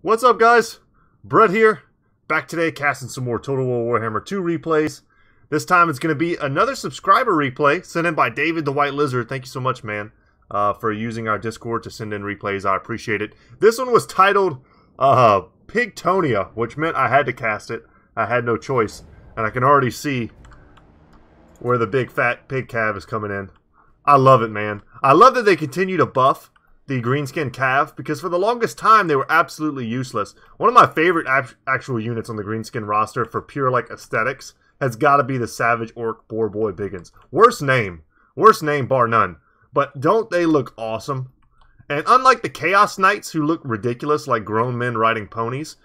What's up, guys? Brett here, back today casting some more Total War Warhammer 2 replays. This time it's going to be another subscriber replay sent in by David the White Lizard. Thank you so much, man, for using our Discord to send in replays. I appreciate it. This one was titled Pigtonia, which meant I had to cast it. I had no choice, and I can already see where the big fat pig cav is coming in. I love it, man. I love that they continue to buff the greenskin cav, because for the longest time they were absolutely useless. One of my favorite actual units on the greenskin roster for pure like aesthetics has got to be the Savage Orc Boar Boy Biggins. Worst name bar none, but don't they look awesome? And unlike the Chaos Knights, who look ridiculous like grown men riding ponies,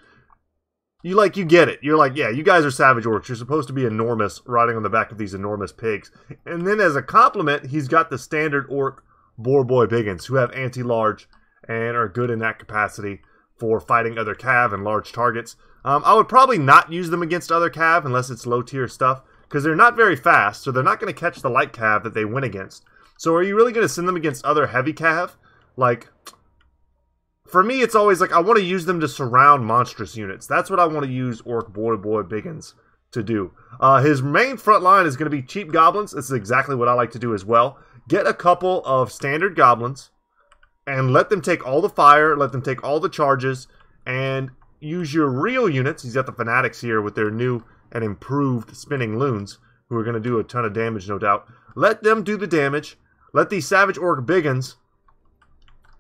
you get it. You're like, yeah, you guys are Savage Orcs. You're supposed to be enormous riding on the back of these enormous pigs. And then as a compliment, he's got the standard Orc Boar Boy Biggins, who have anti-large and are good in that capacity for fighting other cav and large targets. I would probably not use them against other cav unless it's low tier stuff, because they're not very fast, so they're not going to catch the light cav that they win against. So are you really going to send them against other heavy cav? Like, for me, it's always like I want to use them to surround monstrous units. That's what I want to use Orc Boar Boy Biggins to do. His main front line is going to be cheap goblins. This is exactly what I like to do as well. Get a couple of standard goblins and let them take all the fire, let them take all the charges, and use your real units. He's got the Fanatics here with their new and improved spinning loons, who are going to do a ton of damage, no doubt. Let them do the damage. Let these Savage Orc Biggins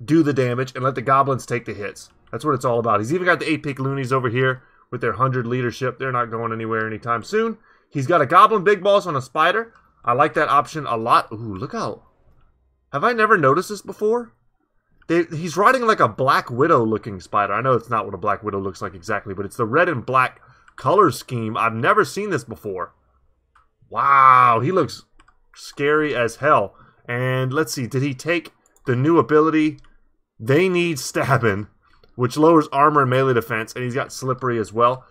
do the damage, and let the goblins take the hits. That's what it's all about. He's even got the 8-pick loonies over here with their 100 leadership. They're not going anywhere anytime soon. He's got a goblin big boss on a spider. I like that option a lot. Ooh, look how... Have I never noticed this before? He's riding like a Black Widow looking spider. I know it's not what a Black Widow looks like exactly, but it's the red and black color scheme. I've never seen this before. Wow, he looks scary as hell. And let's see, did he take the new ability? They need stabbing, which lowers armor and melee defense, and he's got slippery as well.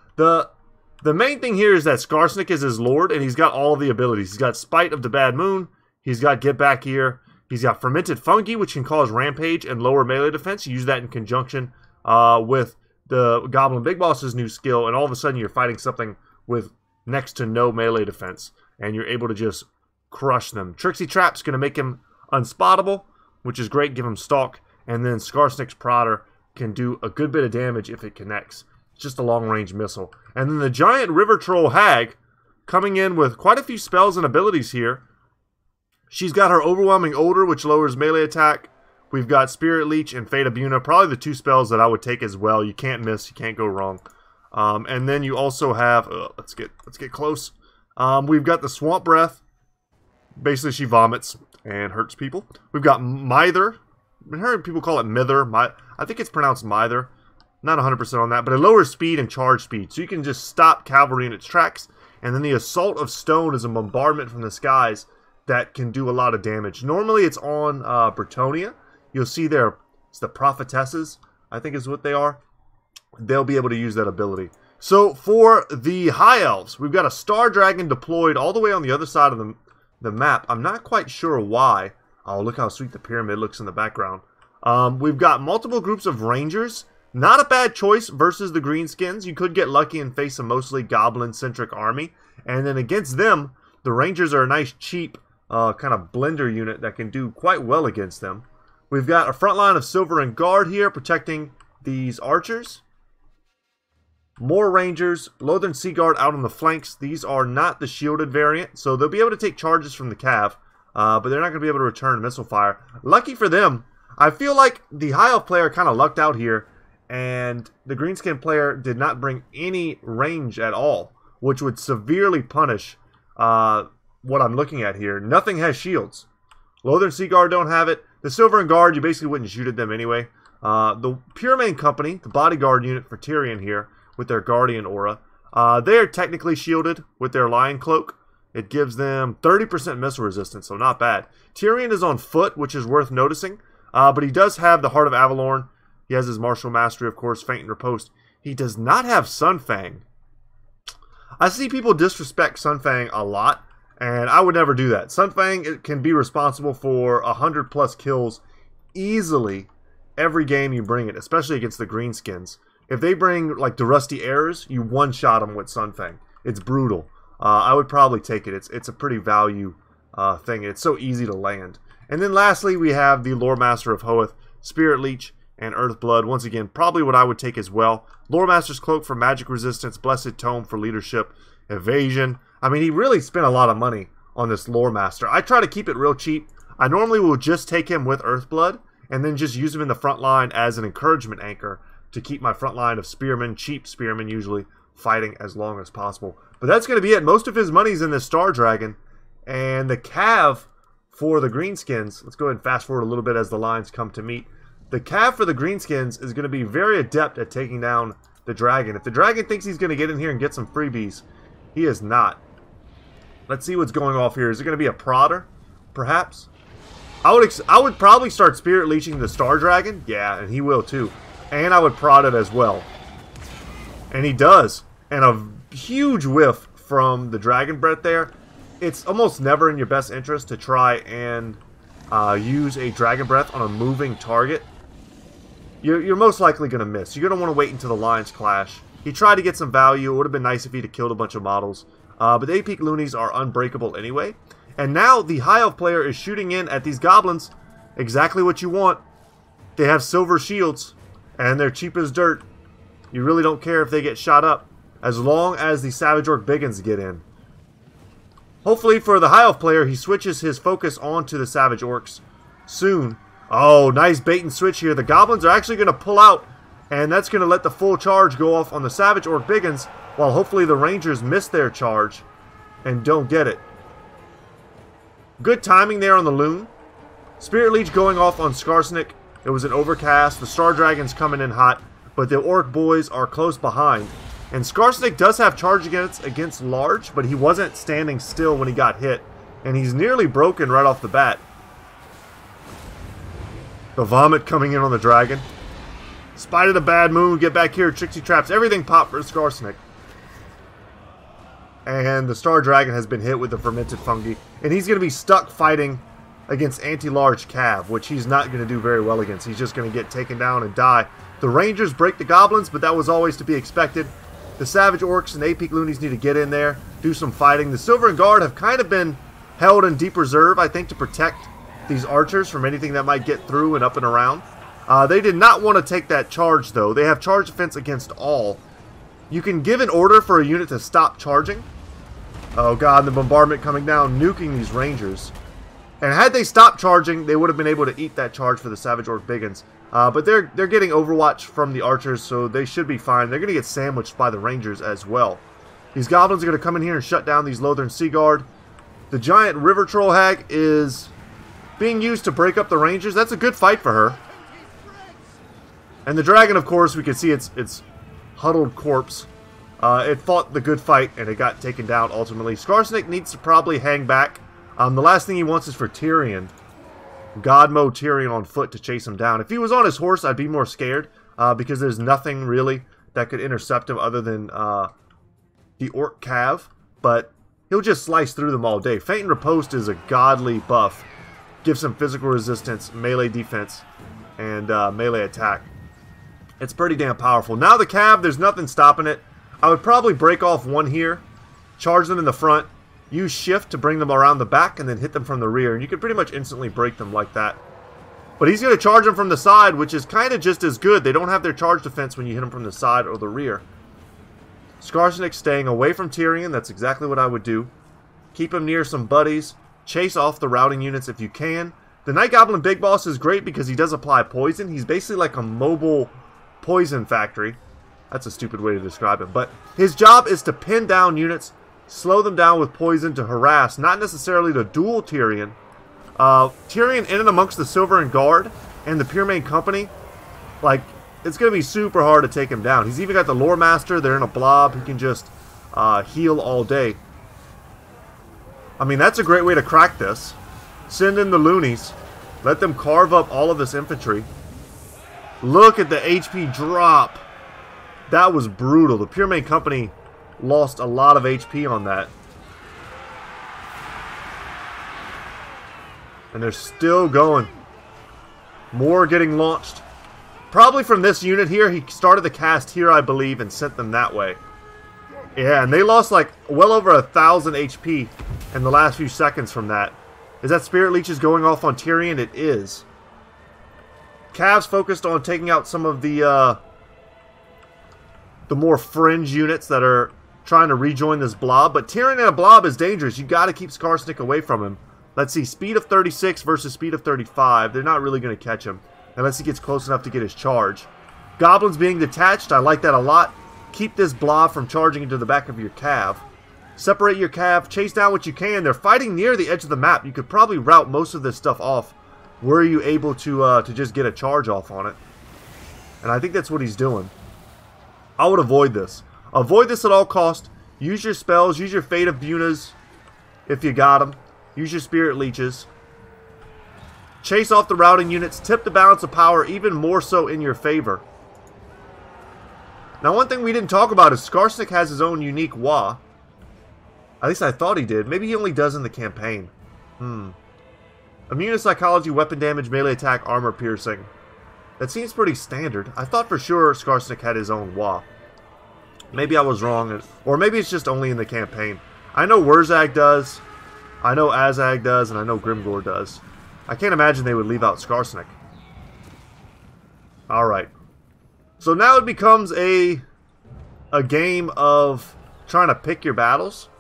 The main thing here is that Skarsnik is his lord, and he's got all of the abilities. He's got Spite of the Bad Moon. He's got Get Back Here. He's got Fermented Fungi, which can cause Rampage and lower melee defense. You use that in conjunction with the Goblin Big Boss's new skill, and all of a sudden you're fighting something with next to no melee defense, and you're able to just crush them. Trixie Trap's going to make him unspottable, which is great. Give him Stalk, and then Skarsnik's Prodder can do a good bit of damage if it connects. It's just a long-range missile. And then the giant River Troll Hag coming in with quite a few spells and abilities here. She's got her Overwhelming Odor, which lowers melee attack. We've got Spirit Leech and Fate Abuna, probably the two spells that I would take as well. You can't miss, you can't go wrong. And then you also have, let's get close. We've got the Swamp Breath. Basically, she vomits and hurts people. We've got Mither. I've heard people call it Mither. I think it's pronounced Mither. Not 100% on that, but it lowers speed and charge speed, so you can just stop cavalry in its tracks. And then the Assault of Stone is a bombardment from the skies that can do a lot of damage. Normally it's on Pigtonia. You'll see there, it's the Prophetesses, I think is what they are. They'll be able to use that ability. So for the High Elves, we've got a Star Dragon deployed all the way on the other side of the map. I'm not quite sure why. Oh, look how sweet the pyramid looks in the background. We've got multiple groups of Rangers. Not a bad choice versus the Greenskins. You could get lucky and face a mostly goblin-centric army. And then against them, the Rangers are a nice, cheap kind of blender unit that can do quite well against them. We've got a front line of Silver and Guard here protecting these archers. More Rangers. Lothern Sea Guard out on the flanks. These are not the shielded variant, so they'll be able to take charges from the cav, but they're not going to be able to return missile fire. Lucky for them, I feel like the High Elf player kind of lucked out here, and the Greenskin player did not bring any range at all, which would severely punish what I'm looking at here. Nothing has shields. Lothern Sea Guard don't have it. The Silver and Guard, you basically wouldn't shoot at them anyway. The Pure Main Company, the bodyguard unit for Tyrion here, with their Guardian Aura, they're technically shielded with their Lion Cloak. It gives them 30% missile resistance, so not bad. Tyrion is on foot, which is worth noticing, but he does have the Heart of Avalorn. He has his Martial Mastery, of course, Feint and Riposte. He does not have Sunfang. I see people disrespect Sunfang a lot, and I would never do that. Sunfang can be responsible for 100+ kills easily every game you bring it, especially against the Greenskins. If they bring like the Rusty Arrows, you one-shot them with Sunfang. It's brutal. I would probably take it. It's a pretty value thing. It's so easy to land. And then lastly, we have the Lore Master of Hoeth, Spirit Leech, and Earthblood. Once again, probably what I would take as well. Lore Master's Cloak for magic resistance, Blessed Tome for leadership, evasion. I mean, he really spent a lot of money on this Lore Master. I try to keep it real cheap. I normally will just take him with Earthblood and then just use him in the front line as an encouragement anchor to keep my front line of spearmen, cheap spearmen usually, fighting as long as possible. But that's going to be it. Most of his money's in this Star Dragon. And the Cav for the Greenskins, let's go ahead and fast forward a little bit as the lines come to meet. The Cav for the Greenskins is going to be very adept at taking down the Dragon. If the Dragon thinks he's going to get in here and get some freebies, he is not. Let's see what's going off here. Is it going to be a Prodder, perhaps? I would probably start Spirit Leeching the Star Dragon. Yeah, and he will too. And I would prod it as well. And he does. And a huge whiff from the Dragon Breath there. It's almost never in your best interest to try and use a Dragon Breath on a moving target. You're most likely going to miss. You're going to want to wait until the lines clash. He tried to get some value. It would have been nice if he'd have killed a bunch of models. But the 8-peak loonies are unbreakable anyway. And now the High Elf player is shooting in at these goblins. Exactly what you want. They have silver shields. And they're cheap as dirt. You really don't care if they get shot up. As long as the Savage Orc Biggins get in. Hopefully for the High Elf player, he switches his focus onto the Savage Orcs soon. Oh, nice bait and switch here. The Goblins are actually going to pull out. And that's going to let the full charge go off on the Savage Orc Biggins. While hopefully the Rangers miss their charge and don't get it. Good timing there on the Loon. Spirit Leech going off on Skarsnik. It was an overcast. The Star Dragon's coming in hot. But the Orc boys are close behind. And Skarsnik does have charge against large, but he wasn't standing still when he got hit. And he's nearly broken right off the bat. The Vomit coming in on the Dragon. Spite of the Bad Moon, get back here, Trixie Traps, everything popped for Skarsnik. And the Star Dragon has been hit with the Fermented Fungi. And he's going to be stuck fighting against anti-large Cav, which he's not going to do very well against. He's just going to get taken down and die. The Rangers break the Goblins, but that was always to be expected. The Savage Orcs and 8-peak loonies need to get in there, do some fighting. The Silver Guard have kind of been held in deep reserve, I think, to protect these archers from anything that might get through and up and around. They did not want to take that charge, though. They have charge defense against all. You can give an order for a unit to stop charging. Oh god, the bombardment coming down, nuking these Rangers. And had they stopped charging, they would have been able to eat that charge for the Savage Orc Biggins. But they're getting Overwatch from the archers, so they should be fine. They're going to get sandwiched by the Rangers as well. These Goblins are going to come in here and shut down these Lothern Sea Guard. The giant River Troll Hag is being used to break up the Rangers. That's a good fight for her. And the Dragon, of course, we can see its huddled corpse. It fought the good fight, and it got taken down ultimately. Skarsnik needs to probably hang back. The last thing he wants is for Tyrion, God mode Tyrion on foot to chase him down. If he was on his horse, I'd be more scared, because there's nothing really that could intercept him other than the Orc Cav. But he'll just slice through them all day. Faint and Riposte is a godly buff. Gives him physical resistance, melee defense, and melee attack. It's pretty damn powerful. Now the Cav, there's nothing stopping it. I would probably break off one here, charge them in the front, use shift to bring them around the back, and then hit them from the rear. And you can pretty much instantly break them like that. But he's going to charge them from the side, which is kind of just as good. They don't have their charge defense when you hit them from the side or the rear. Skarsnik staying away from Tyrion. That's exactly what I would do. Keep him near some buddies. Chase off the routing units if you can. The Night Goblin Big Boss is great because he does apply poison. He's basically like a mobile poison factory. That's a stupid way to describe it. But his job is to pin down units, slow them down with poison to harass, not necessarily to duel Tyrion. Tyrion in and amongst the Silver and Guard and the Pure Main Company, like, it's going to be super hard to take him down. He's even got the Lore Master. They're in a blob. He can just heal all day. I mean, that's a great way to crack this. Send in the loonies. Let them carve up all of this infantry. Look at the HP drop. That was brutal. The Pure Main Company lost a lot of HP on that. And they're still going. More getting launched. Probably from this unit here. He started the cast here, I believe, and sent them that way. Yeah, and they lost like well over 1,000 HP in the last few seconds from that. Is that Spirit Leeches going off on Tyrion? It is. Cavs focused on taking out some of the more fringe units that are trying to rejoin this blob. But Tyrion in a blob is dangerous. You got to keep Skarsnik away from him. Let's see, speed of 36 versus speed of 35. They're not really going to catch him unless he gets close enough to get his charge. Goblins being detached, I like that a lot. Keep this blob from charging into the back of your cav. Separate your cav, chase down what you can. They're fighting near the edge of the map. You could probably route most of this stuff off. Were you able to just get a charge off on it? And I think that's what he's doing. I would avoid this. Avoid this at all cost. Use your spells. Use your Fate of Bunas if you got them. Use your Spirit Leeches. Chase off the routing units. Tip the balance of power even more so in your favor. Now, one thing we didn't talk about is Skarsnik has his own unique Wa. At least I thought he did. Maybe he only does in the campaign. Immune to psychology, weapon damage, melee attack, armor piercing. That seems pretty standard. I thought for sure Skarsnik had his own Wa. Maybe I was wrong. Or maybe it's just only in the campaign. I know Wurzag does. I know Azag does. And I know Grimgor does. I can't imagine they would leave out Skarsnik. Alright. So now it becomes a game of trying to pick your battles.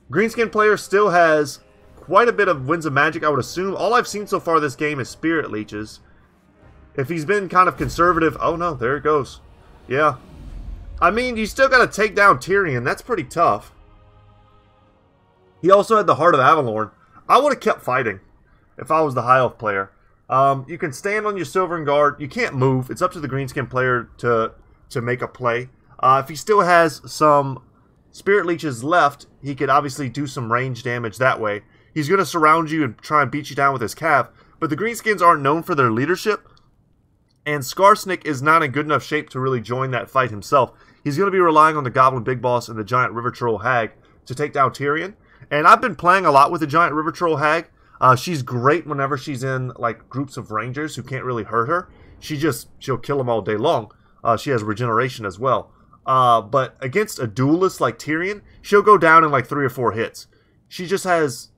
Greenskin player still has quite a bit of Winds of Magic, I would assume. All I've seen so far this game is Spirit Leeches. If he's been kind of conservative... Oh no, there it goes. Yeah. I mean, you still got to take down Tyrion. That's pretty tough. He also had the Heart of Avalorn. I would have kept fighting if I was the High Elf player. You can stand on your Silvern Guard. You can't move. It's up to the Greenskin player to make a play. If he still has some Spirit Leeches left, he could obviously do some range damage that way. He's going to surround you and try and beat you down with his cav. But the Greenskins aren't known for their leadership. And Skarsnik is not in good enough shape to really join that fight himself. He's going to be relying on the Goblin Big Boss and the Giant River Troll Hag to take down Tyrion. And I've been playing a lot with the Giant River Troll Hag. She's great whenever she's in like groups of rangers who can't really hurt her. She'll kill them all day long. She has regeneration as well. But against a duelist like Tyrion, she'll go down in like 3 or 4 hits. She has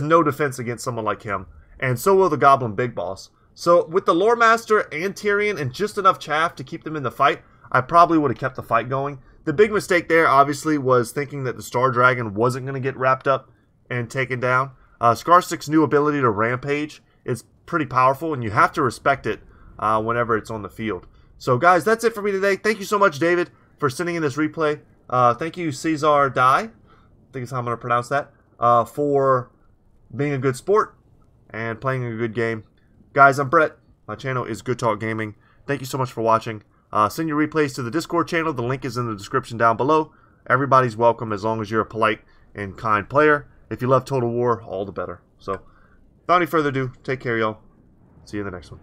no defense against someone like him. And so will the Goblin Big Boss. So with the Lore Master and Tyrion and just enough chaff to keep them in the fight, I probably would have kept the fight going. The big mistake there obviously was thinking that the Star Dragon wasn't going to get wrapped up and taken down. Skarsnik's new ability to rampage is pretty powerful, and you have to respect it whenever it's on the field. So, guys, that's it for me today. Thank you so much, David, for sending in this replay. Thank you, Cesar Die, I think is how I'm going to pronounce that, for being a good sport and playing a good game. Guys, I'm Brett. My channel is Goodtalk Gaming. Thank you so much for watching. Send your replays to the Discord channel. The link is in the description down below. Everybody's welcome as long as you're a polite and kind player. If you love Total War, all the better. So, without any further ado, take care, y'all. See you in the next one.